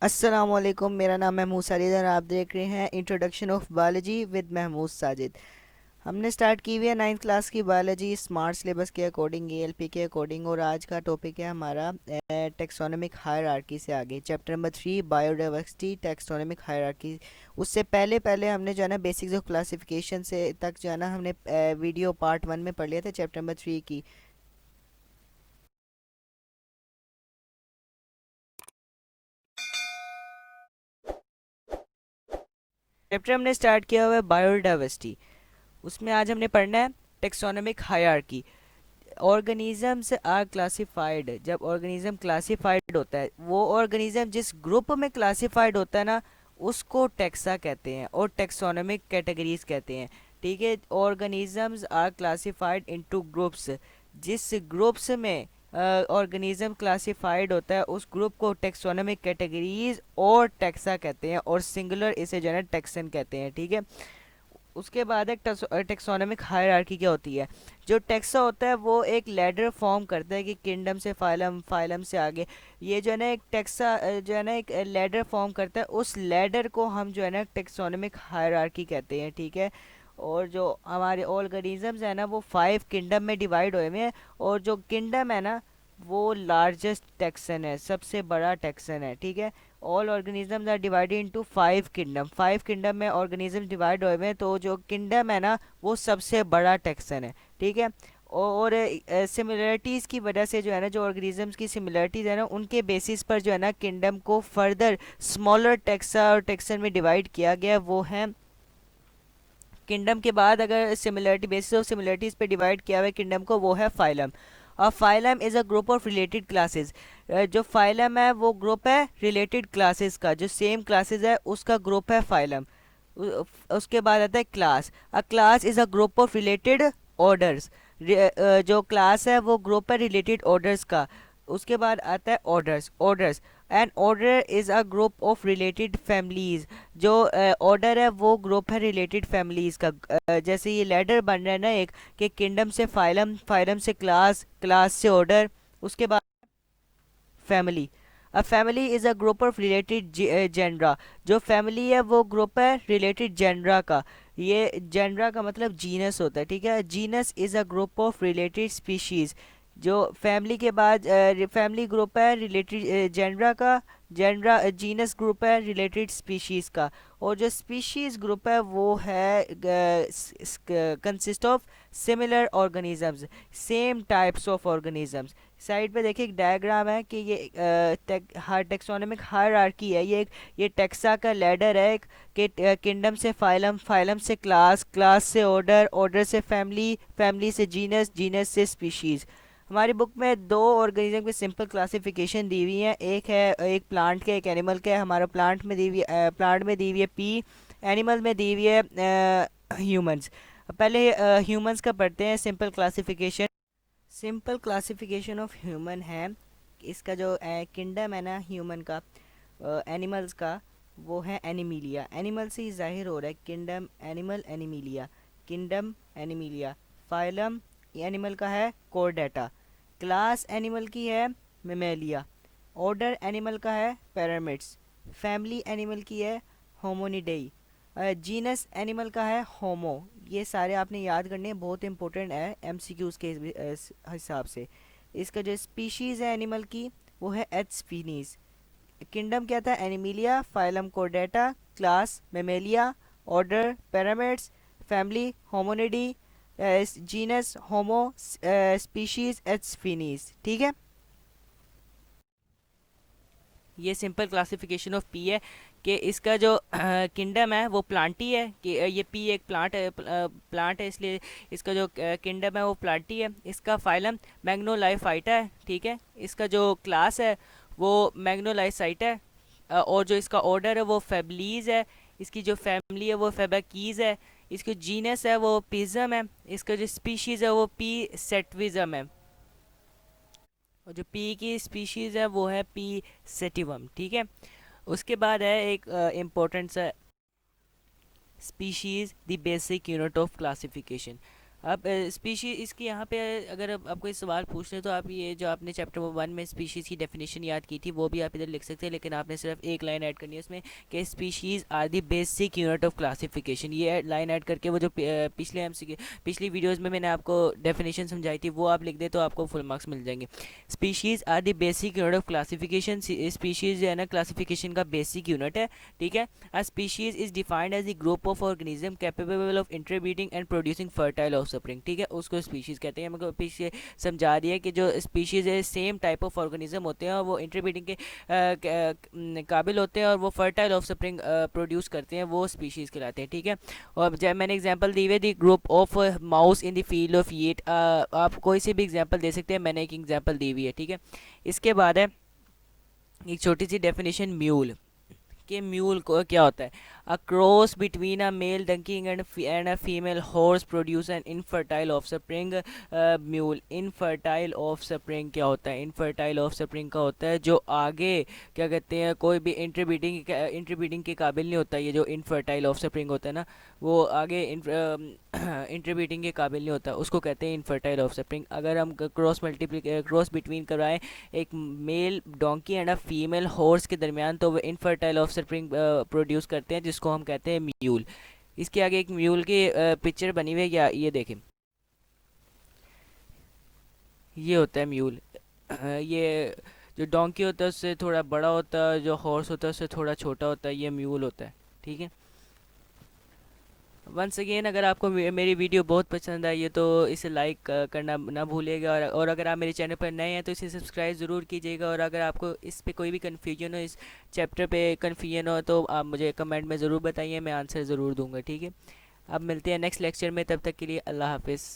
अस्सलामुअलैकुम। मेरा नाम महमूद साजिद और आप देख रहे हैं introduction of biology with Mahmood Sajid. हमने स्टार्ट की हुई है 9th क्लास की बायोलॉजी स्मार्ट सिलेबस के अकॉर्डिंग, एएलपी के अकॉर्डिंग। और आज का टॉपिक है हमारा टेक्सोनोमिक हायरार्की से आगे, chapter number 3 biodiversity taxonomic hierarchy. उससे पहले पहले हमने जो है ना बेसिक्स ऑफ क्लासिफिकेशन से तक जो है ना हमने वीडियो पार्ट 1 में पढ़ लिया था चैप्टर नंबर 3 की। चैप्टर हमने स्टार्ट किया हुआ है बायोडाइवर्सिटी। उसमें आज हमने पढ़ना है taxonomic hierarchy. Organisms are classified. जब ऑर्गेनिज्म क्लासिफाइड होता है, वो ऑर्गेनिज्म जिस ग्रुप में क्लासिफाइड होता है ना, उसको टेक्सा कहते हैं और टेक्सोनोमिक कैटेगरीज कहते हैं। ठीक है, organisms are classified into groups. जिस ग्रुप्स में ऑर्गेनिज्म क्लासिफाइड होता है उस ग्रुप को टेक्सोनोमिक कैटेगरीज और टेक्सा कहते हैं, और सिंगुलर इसे जो है टेक्सन कहते हैं। ठीक है, उसके बाद एक टेक्सोनोमिक हायरार्की क्या होती है। जो टेक्सा होता है वो एक लैडर फॉर्म करता है कि किंगडम से फाइलम, फाइलम से आगे। ये जो है ना एक टेक्सा जो है ना एक लैडर फॉर्म करता है, उस लैडर को हम जो है ना टेक्सोनोमिक हायरार्की कहते हैं। ठीक है, और जो हमारे ऑर्गेनिजम्स है ना वो 5 किंगडम में डिवाइड हुए हुए हैं, और जो किंगडम है ना वो लार्जेस्ट टेक्सन है, सबसे बड़ा टेक्सन है। ठीक है, all organisms are divided into 5 kingdom. 5 kingdom में ऑर्गेनिज्म डिवाइड हुए हैं, तो जो किंगडम है ना वो सबसे बड़ा टेक्सन है। ठीक है, और सिमिलरिटीज़ की वजह से जो है ना, जो ऑर्गेनिजम्स की सिमिलरिटीज़ है ना, उनके बेसिस पर जो है ना किंगडम को फर्दर स्मॉलर टेक्सा और टेक्सन में डिवाइड किया गया। वो है किंगडम के बाद अगर सिमिलरिटी, बेसिस ऑफ सिमिलरिटीज पे डिवाइड किया हुआ है किंगडम को, वो है फाइलम। और phylum is a group of related classes. जो फाइलम है वो ग्रुप है रिलेटेड क्लासेस का, जो सेम क्लासेस है उसका ग्रुप है फाइलम। उसके बाद आता है class. A class is a group of related orders. जो क्लास है वो ग्रुप है रिलेटेड ऑर्डर्स का। उसके बाद आता है orders. Orders and order is a group of related families. जो ऑर्डर है वो ग्रुप है रिलेटेड फैमिलीज का। जैसे ये लेडर बन रहा है ना एक, कि किंगडम से फाइलम, फाइलम से क्लास, क्लास से ऑर्डर, उसके बाद family. A family is a group of related genera. जो फैमिली है वो ग्रुप है रिलेटेड जेनरा का। ये जेनरा का मतलब जीनस होता है। ठीक है, genus is a group of related species. जो फैमिली के बाद फैमिली ग्रुप है रिलेटेड जेनरा का। जेनरा जीनस ग्रुप है रिलेटेड स्पीशीज का। और जो स्पीशीज ग्रुप है वो है consist of similar organisms, same types of organisms. Side पे देखिए एक डायग्राम है कि ये टेक्सोनोमिक हायरार्की है। ये टेक्सा का लैडर है एक, कि किंगडम से फाइलम, फाइलम से क्लास, क्लास से ऑर्डर, ऑर्डर से फैमिली, फैमिली से जीनस, जीनस से स्पीशीज। हमारी बुक में दो ऑर्गेनिज्म की सिंपल क्लासिफिकेशन दी हुई है, एक है एक प्लांट के, एक एनिमल के। हमारा प्लांट में दी हुई प्लांट में दी हुई है पी, एनिमल में दी हुई है ह्यूमंस। पहले ह्यूमंस का पढ़ते हैं simple classification. Simple classification of human है, इसका जो किंगडम है ना ह्यूमन का, एनिमल्स का, वो है एनिमीलिया। एनिमल से ही जाहिर हो रहा है kingdom animal Animalia, kingdom Animalia. Phylum animal का है कोरडेटा। क्लास एनिमल की है मेमेलिया। ऑर्डर एनिमल का है पैरामिड्स। फैमिली एनिमल की है होमोनिडेई। जीनस एनिमल का है होमो। ये सारे आपने याद करने हैं, बहुत इंपॉर्टेंट है एमसीक्यूज के हिसाब से। इसका जो स्पीशीज़ है एनिमल की वो है एच स्पीनीज। किंगडम क्या था, Animalia. Phylum Chordata. Class Mammalia. Order पैरामिड्स। Family Hominidae. Genus Homo. Species H sapiens. ठीक है, ये सिंपल क्लासिफिकेशन ऑफ पी है कि इसका जो किंगडम है वो प्लांटी है, कि ये पी एक प्लांट है, प्लांट है, इसलिए इसका जो किंगडम है वो प्लांटी है। इसका फाइलम मैग्नोलाइफाइटा है। ठीक है, इसका जो क्लास है वो मैग्नोलाइसाइटा है। और जो इसका ऑर्डर है वो फेबलीज है। इसकी जो फैमिली है वो फेबाकीज है। इसकी जीनस है वो पिज्म है। इसका जो स्पीशीज़ है वो पी सेटविज्म है। और जो पी की स्पीशीज़ है वो है पी सेटिवम। ठीक है, उसके बाद है एक इम्पोर्टेंट सा species the basic unit of classification. अब स्पीशीज इसकी यहाँ पे अगर आप कोई सवाल पूछ रहे हैं तो आप ये जो आपने चैप्टर 1 में स्पीशीज़ की डेफिनेशन याद की थी वो भी आप इधर लिख सकते हैं, लेकिन आपने सिर्फ एक लाइन ऐड करनी है उसमें कि species are the basic unit of classification. ये लाइन ऐड करके वो जो पिछले पिछली वीडियोज़ में मैंने आपको डेफिनेशन समझाई थी वो आप लिख दे तो आपको फुल मार्क्स मिल जाएंगे। Species are the basic unit of classification. Species जो है ना क्लासिफिकेशन का बेसिक यूनिट है, ठीक है। A species is defined as a group of organism capable of interbreeding and producing fertile offspring, ठीक है, उसको स्पीशीज कहते हैं। हमको पीछे समझा दिया कि जो स्पीशीज है सेम टाइप ऑफ ऑर्गेनिज्म होते हैं और वो इंटरब्रीडिंग के काबिल होते हैं और वो फर्टाइल ऑफस्प्रिंग प्रोड्यूस करते हैं, वो स्पीशीज कहलाते हैं, ठीक है। और जब मैंने एग्जांपल दी हुई the group of mouse in the field of eat, आप कोई सी भी एग्जांपल दे सकते हैं, मैंने एक एग्जांपल दी हुई है, ठीक है। इसके बाद है एक छोटी सी डेफिनेशन म्यूल, कि म्यूल को क्या होता है। A cross between a male donkey and a female horse produce an infertile offspring mule. Infertile offspring क्या होता है? इनफर्टाइल ऑफस्प्रिंग का होता है जो आगे क्या कहते हैं कोई भी इंटरब्रीडिंग के काबिल नहीं होता। ये जो इनफर्टाइल ऑफस्प्रिंग होता है ना वो आगे इंटरब्रीडिंग के काबिल नहीं होता, उसको कहते हैं इनफर्टाइल ऑफस्प्रिंग। अगर हम क्रॉस बिटवीन करवाएं एक mail donkey and a female horse के दरमियान तो वो इनफर्टाइल ऑफस्प्रिंग प्रोड्यूस करते हैं जिसको हम कहते हैं म्यूल। इसके आगे एक म्यूल की पिक्चर बनी हुई है, क्या ये देखें, ये होता है म्यूल। ये जो डोंकी होता है उससे थोड़ा बड़ा होता है, जो हॉर्स होता है उससे थोड़ा छोटा होता है, ये म्यूल होता है, ठीक है। वंस अगेन अगर आपको मेरी वीडियो बहुत पसंद आई है तो इसे लाइक करना ना भूलिएगा, और अगर आप मेरे चैनल पर नए हैं तो इसे सब्सक्राइब ज़रूर कीजिएगा। और अगर आपको इस पे कोई भी कन्फ्यूजन हो, इस चैप्टर पे कन्फ्यूजन हो तो आप मुझे कमेंट में ज़रूर बताइए, मैं आंसर ज़रूर दूंगा, ठीक है। अब मिलते हैं नेक्स्ट लेक्चर में, तब तक के लिए अल्लाह हाफिज़।